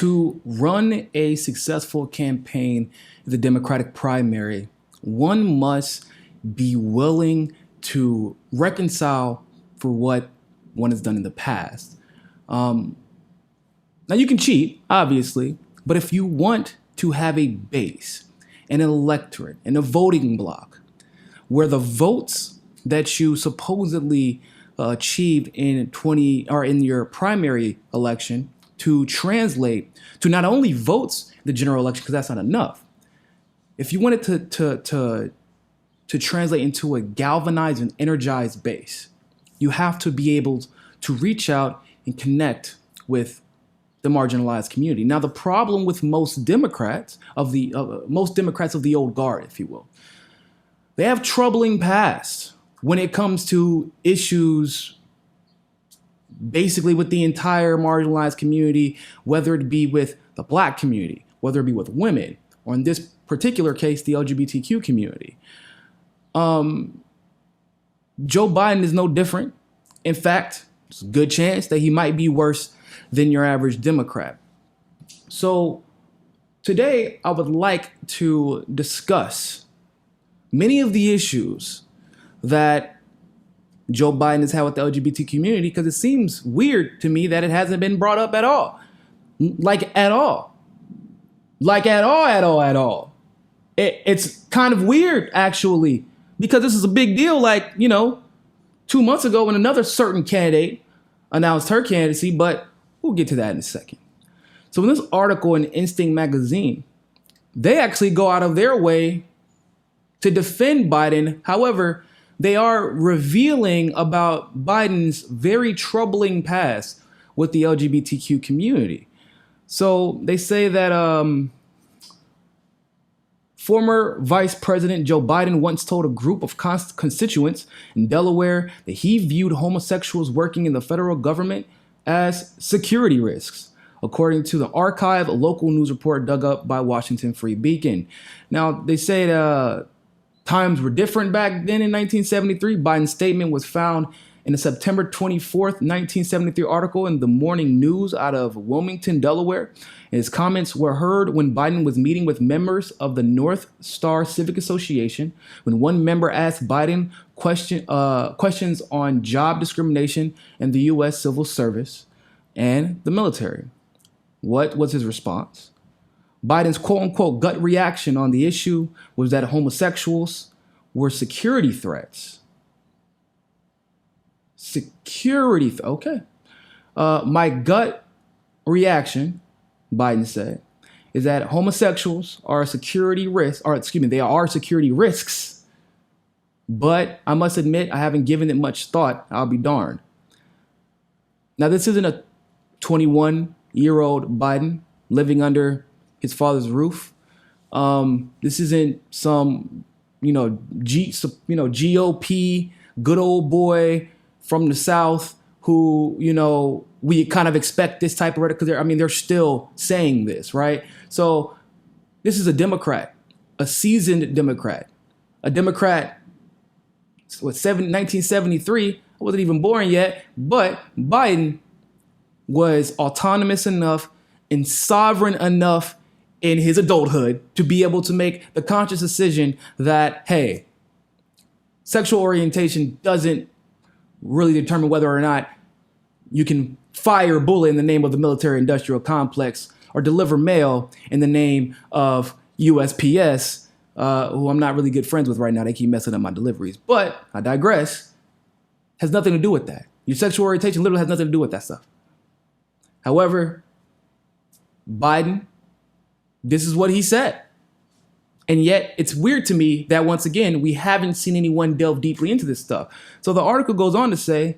to run a successful campaign in the Democratic primary, one must be willing to reconcile for what one has done in the past. Now you can cheat, obviously, but if you want to have a base, an electorate, and a voting bloc where the votes that you supposedly achieved in your primary election to translate to not only votes in the general election, because that's not enough. If you want it to translate into a galvanized and energized base, you have to be able to reach out and connect with the marginalized community. Now, the problem with most Democrats of the old guard, if you will, they have troubling past when it comes to issues basically with the entire marginalized community, whether it be with the Black community, whether it be with women, or in this particular case, the LGBTQ community. Joe Biden is no different. In fact, there's a good chance that he might be worse than your average Democrat. So today, I would like to discuss many of the issues that Joe Biden has had with the LGBT community, because it seems weird to me that it hasn't been brought up at all. At all. It's kind of weird, actually, because this is a big deal. 2 months ago when another certain candidate announced her candidacy, but we'll get to that in a second. So in this article in Instinct magazine, they actually go out of their way to defend Biden. However, they are revealing about Biden's very troubling past with the LGBTQ community. So they say that former Vice President Joe Biden once told a group of constituents in Delaware that he viewed homosexuals working in the federal government as security risks, according to the Archive, a local news report dug up by Washington Free Beacon. Now, they say times were different back then in 1973. Biden's statement was found in a September 24th, 1973 article in the Morning News out of Wilmington, Delaware. And his comments were heard when Biden was meeting with members of the North Star Civic Association, when one member asked Biden questions on job discrimination in the U.S. civil service and the military. What was his response? Biden's quote-unquote gut reaction on the issue was that homosexuals were security threats. Okay. My gut reaction, Biden said, is that homosexuals are a security risk, they are security risks. But I must admit, I haven't given it much thought. I'll be darned. Now, this isn't a 21-year-old Biden living under his father's roof. This isn't some, GOP good old boy from the South who, we kind of expect this type of rhetoric, because they're still saying this, right? So this is a Democrat, a seasoned Democrat, a Democrat, 1973, I wasn't even born yet, but Biden was autonomous enough and sovereign enough in his adulthood to be able to make the conscious decision that, hey, sexual orientation doesn't really determine whether or not you can fire a bullet in the name of the military-industrial complex or deliver mail in the name of USPS, who I'm not really good friends with right now. They keep messing up my deliveries. But I digress. Has nothing to do with that. Your sexual orientation literally has nothing to do with that stuff. However, Biden, this is what he said. And yet it's weird to me that, once again, we haven't seen anyone delve deeply into this stuff. So the article goes on to say,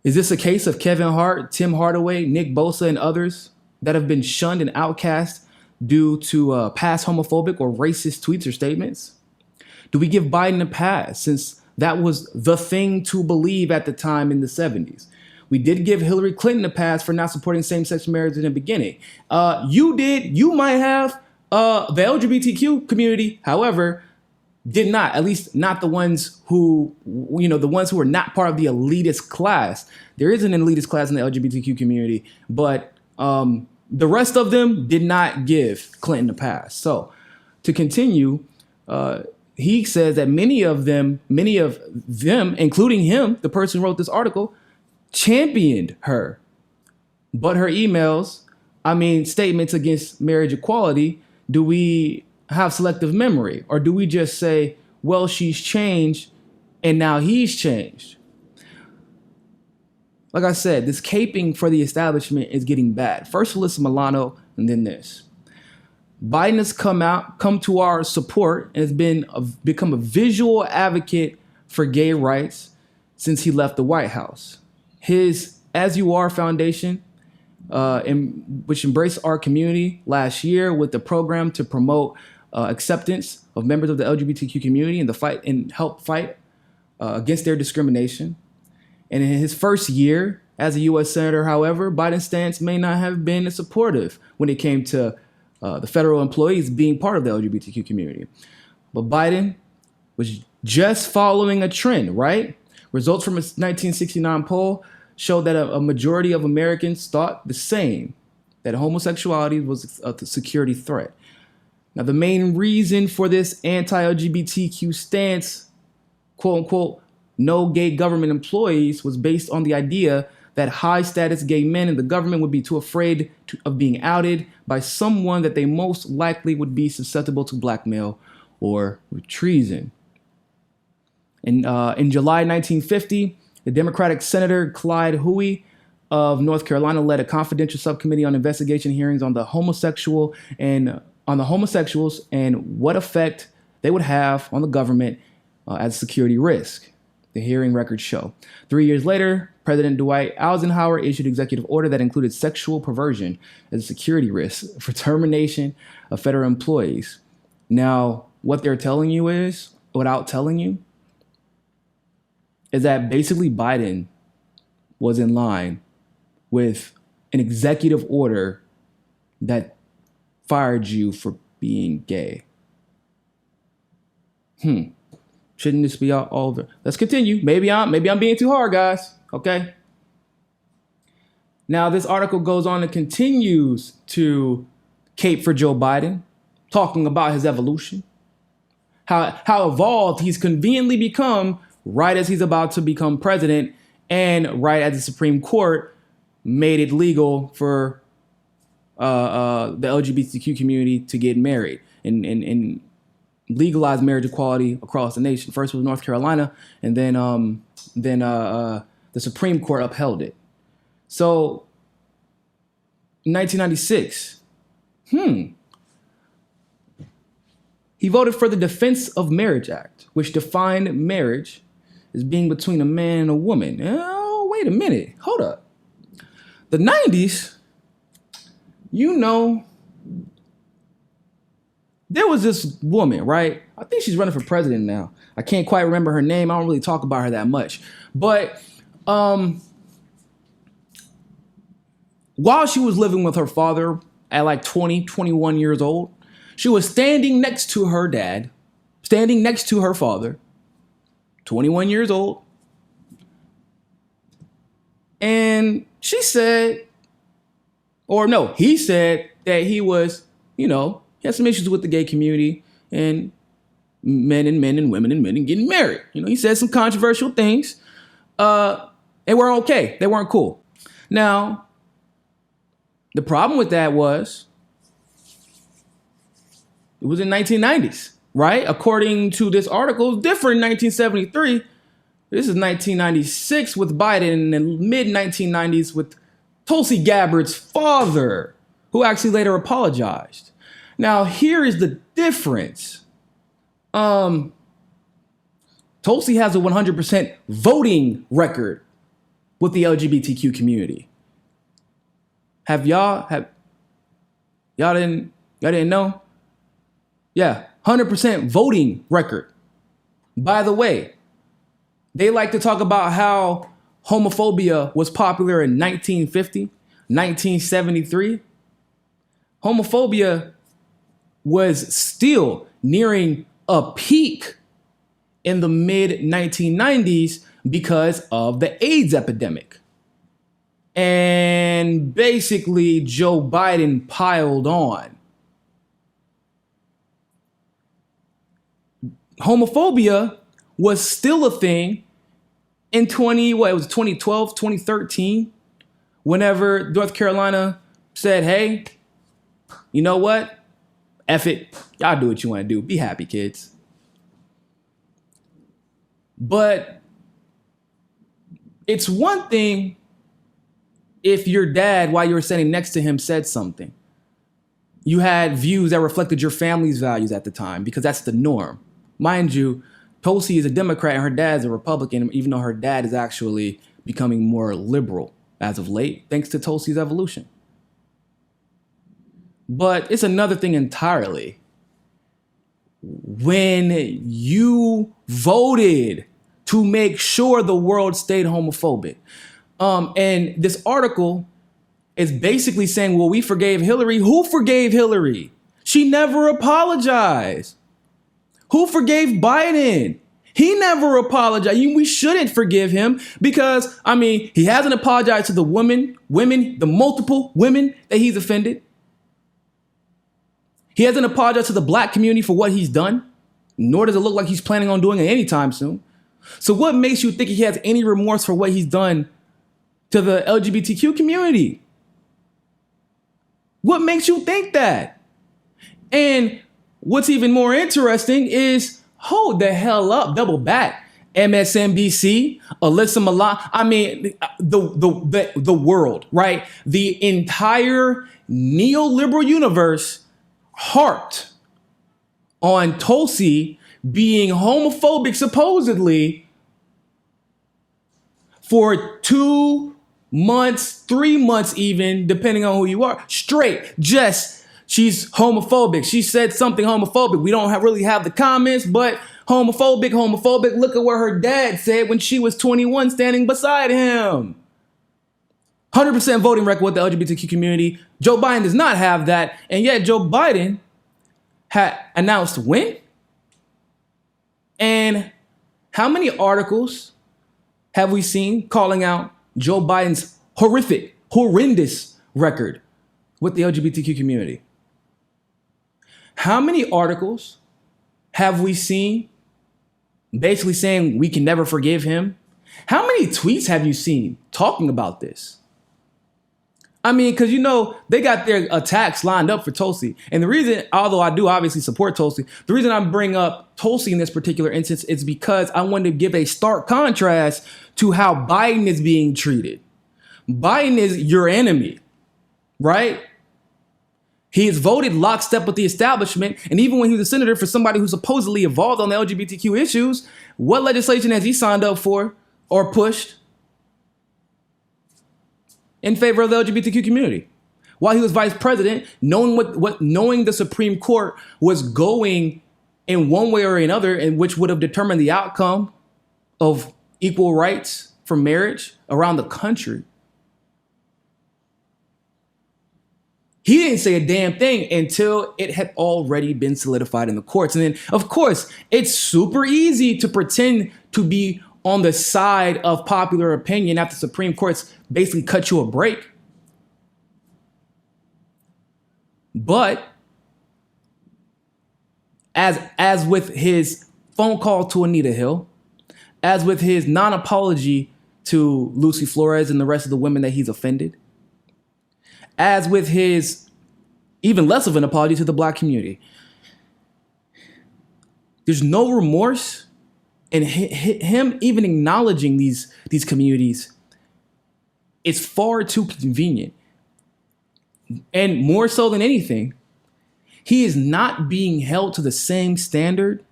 is this a case of Kevin Hart, Tim Hardaway, Nick Bosa, and others that have been shunned and outcast due to past homophobic or racist tweets or statements? Do we give Biden a pass, since that was the thing to believe at the time in the 70s? We did give Hillary Clinton a pass for not supporting same-sex marriage in the beginning. You might have. The LGBTQ community, however, did not, at least not the ones who, the ones who are not part of the elitist class. There is an elitist class in the LGBTQ community, but The rest of them did not give Clinton a pass. So to continue, he says that many of them, including him, the person who wrote this article, championed her. But her emails, statements against marriage equality, do we have selective memory? Or do we just say, well, she's changed and now he's changed? Like I said, this caping for the establishment is getting bad. First Alyssa Milano and then this. Biden has come to our support and has become a visual advocate for gay rights since he left the White House. His As You Are Foundation, which embraced our community last year with the program to promote acceptance of members of the LGBTQ community and help fight against their discrimination. And in his first year as a U.S. Senator, however, Biden's stance may not have been as supportive when it came to the federal employees being part of the LGBTQ community. But Biden was just following a trend, right? Results from a 1969 poll showed that a majority of Americans thought the same, that homosexuality was a security threat. Now, the main reason for this anti-LGBTQ stance, quote unquote, no gay government employees, was based on the idea that high-status gay men in the government would be too afraid of being outed by someone that they most likely would be susceptible to blackmail or treason. In July 1950, the Democratic Senator Clyde Huey of North Carolina led a confidential subcommittee on investigation hearings on the homosexuals and what effect they would have on the government as a security risk. The hearing records show. 3 years later, President Dwight Eisenhower issued an executive order that included sexual perversion as a security risk for termination of federal employees. Now, what they're telling you is, without telling you, is that basically Biden was in line with an executive order that fired you for being gay. Shouldn't this be all over? Let's continue. Maybe I'm being too hard, guys. Okay. Now, this article goes on and continues to cape for Joe Biden, talking about his evolution, how evolved he's conveniently become right as he's about to become president and right as the Supreme Court made it legal for the LGBTQ community to get married and legalize marriage equality across the nation. First was North Carolina, and then the Supreme Court upheld it. So, 1996, he voted for the Defense of Marriage Act, which defined marriage as being between a man and a woman. Oh, wait a minute. Hold up. The 90s, there was this woman, right? I think she's running for president now. I can't quite remember her name. I don't really talk about her that much. But while she was living with her father at like 20, 21 years old, she was standing next to her dad, standing next to her father, 21 years old. And she said, he said that he was, he had some issues with the gay community and men and women and getting married. He said some controversial things. They weren't okay. They weren't cool. Now, the problem with that was it was in 1990s, right? According to this article, it was different in 1973. This is 1996 with Biden, and in the mid-1990s with Tulsi Gabbard's father, who actually later apologized. Now, here is the difference. Tulsi has a 100% voting record with the LGBTQ community. Y'all didn't know? Yeah, 100% voting record. By the way, they like to talk about how homophobia was popular in 1950, 1973. Homophobia was still nearing a peak in the mid 1990s because of the AIDS epidemic. And basically, Joe Biden piled on. Homophobia was still a thing in 2012, 2013, whenever North Carolina said, hey, you know what? F it. Y'all do what you want to do. Be happy, kids. But it's one thing if your dad, while you were standing next to him, said something. You had views that reflected your family's values at the time, because that's the norm. Mind you, Tulsi is a Democrat and her dad's a Republican, even though her dad is actually becoming more liberal as of late, thanks to Tulsi's evolution. But it's another thing entirely. When you voted to make sure the world stayed homophobic, and this article is basically saying, well, we forgave Hillary. Who forgave Hillary? She never apologized. Who forgave Biden? He never apologized. We shouldn't forgive him because, he hasn't apologized to the the multiple women that he's offended. He hasn't apologized to the black community for what he's done, nor does it look like he's planning on doing it anytime soon. So what makes you think he has any remorse for what he's done to the LGBTQ community? What makes you think that? And what's even more interesting is, hold the hell up, double back. MSNBC, Alyssa Milano, the world, right? The entire neoliberal universe harped on Tulsi being homophobic, supposedly, for 2 months, 3 months even, depending on who you are, straight. She's homophobic. She said something homophobic. We don't really have the comments, but homophobic. Look at what her dad said when she was 21 standing beside him. 100% voting record with the LGBTQ community. Joe Biden does not have that. And yet Joe Biden had announced when and how many articles have we seen calling out Joe Biden's horrendous record with the LGBTQ community? How many articles have we seen basically saying we can never forgive him? How many tweets have you seen talking about this? Because, they got their attacks lined up for Tulsi. And the reason, although I do obviously support Tulsi, the reason I bring up Tulsi in this particular instance is because I wanted to give a stark contrast to how Biden is being treated. Biden is your enemy, right? He has voted lockstep with the establishment. And even when he was a senator, for somebody who supposedly evolved on the LGBTQ issues, what legislation has he signed up for or pushed in favor of the LGBTQ community? While he was vice president, knowing knowing the Supreme Court was going in one way or another, and which would have determined the outcome of equal rights for marriage around the country. He didn't say a damn thing until it had already been solidified in the courts. And then, of course, it's super easy to pretend to be on the side of popular opinion after the Supreme Court's basically cut you a break. But as with his phone call to Anita Hill, as with his non-apology to Lucy Flores and the rest of the women that he's offended, as with his even less of an apology to the black community, there's no remorse. And him even acknowledging these communities is far too convenient. And more so than anything, he is not being held to the same standard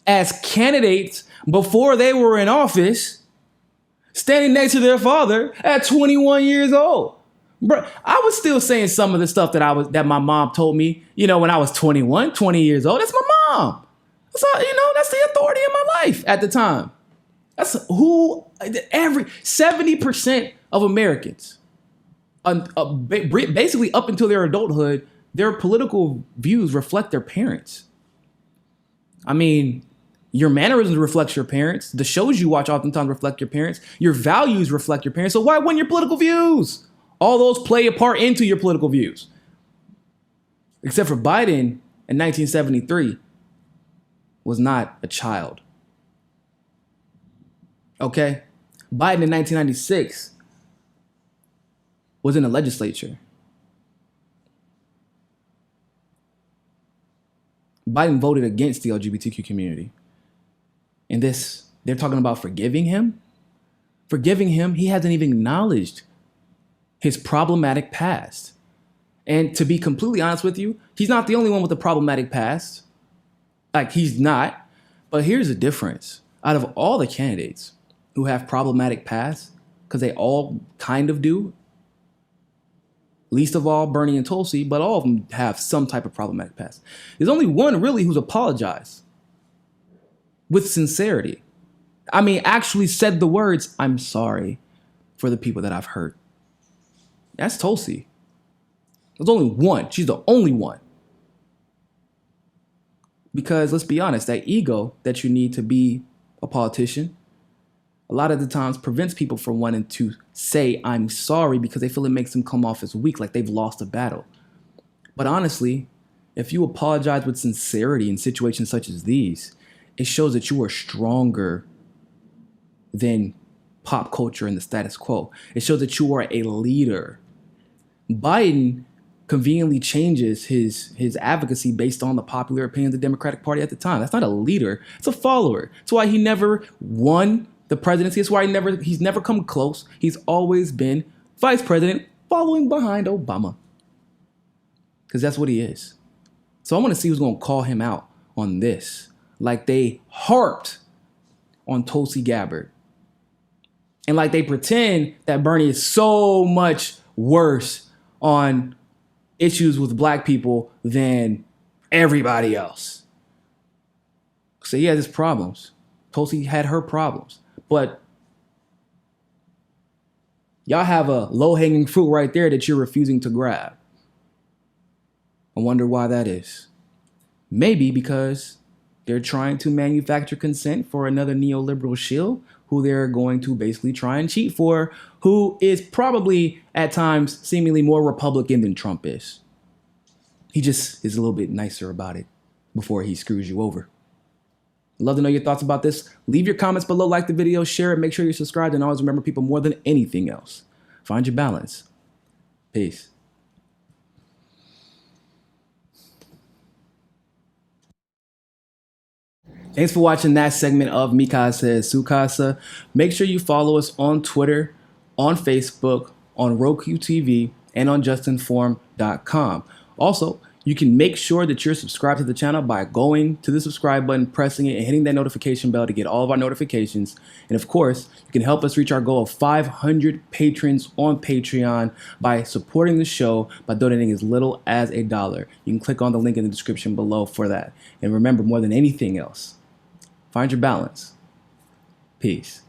as candidates before they were in office, standing next to their father at 21 years old. Bro, I was still saying some of the stuff that my mom told me, when I was 21, 20 years old. That's my mom. So, that's the authority in my life at the time. That's who 70% of Americans, basically up until their adulthood, their political views reflect their parents. Your mannerisms reflect your parents. The shows you watch oftentimes reflect your parents. Your values reflect your parents. So why wouldn't your political views? All those play a part into your political views. Except for Biden in 1973 was not a child. Okay? Biden in 1996 was in the legislature. Biden voted against the LGBTQ community. And they're talking about forgiving him. Forgiving him, he hasn't even acknowledged his problematic past. And to be completely honest with you, he's not the only one with a problematic past. Like, he's not. But here's the difference. Out of all the candidates who have problematic pasts, because they all kind of do, least of all Bernie and Tulsi, but all of them have some type of problematic past. There's only one really who's apologized with sincerity. I mean, actually said the words, "I'm sorry for the people that I've hurt." That's Tulsi. There's only one. She's the only one. Because let's be honest, that ego that you need to be a politician, a lot of the times prevents people from wanting to say, "I'm sorry," because they feel it makes them come off as weak, like they've lost a battle. But honestly, if you apologize with sincerity in situations such as these, it shows that you are stronger than pop culture and the status quo. It shows that you are a leader. Biden conveniently changes his advocacy based on the popular opinion of the Democratic Party at the time. That's not a leader. It's a follower. That's why he never won the presidency. That's why he's never come close. He's always been vice president, following behind Obama. Because that's what he is. So I want to see who's going to call him out on this. Like they harped on Tulsi Gabbard. And like they pretend that Bernie is so much worse on issues with black people than everybody else. So he has his problems. Tulsi had her problems. But y'all have a low-hanging fruit right there that you're refusing to grab. I wonder why that is. Maybe because they're trying to manufacture consent for another neoliberal shill who they're going to basically try and cheat for, who is probably at times seemingly more Republican than Trump is. He just is a little bit nicer about it before he screws you over. Love to know your thoughts about this. Leave your comments below, like the video, share it, make sure you're subscribed, and always remember, people, more than anything else, find your balance. Peace. Thanks for watching that segment of Mi Casa es Su Casa. Make sure you follow us on Twitter, on Facebook, on Roku TV, and on JustNForm.com. Also, you can make sure that you're subscribed to the channel by going to the subscribe button, pressing it, and hitting that notification bell to get all of our notifications. And of course, you can help us reach our goal of 500 patrons on Patreon by supporting the show by donating as little as $1. You can click on the link in the description below for that. And remember, more than anything else, find your balance. Peace.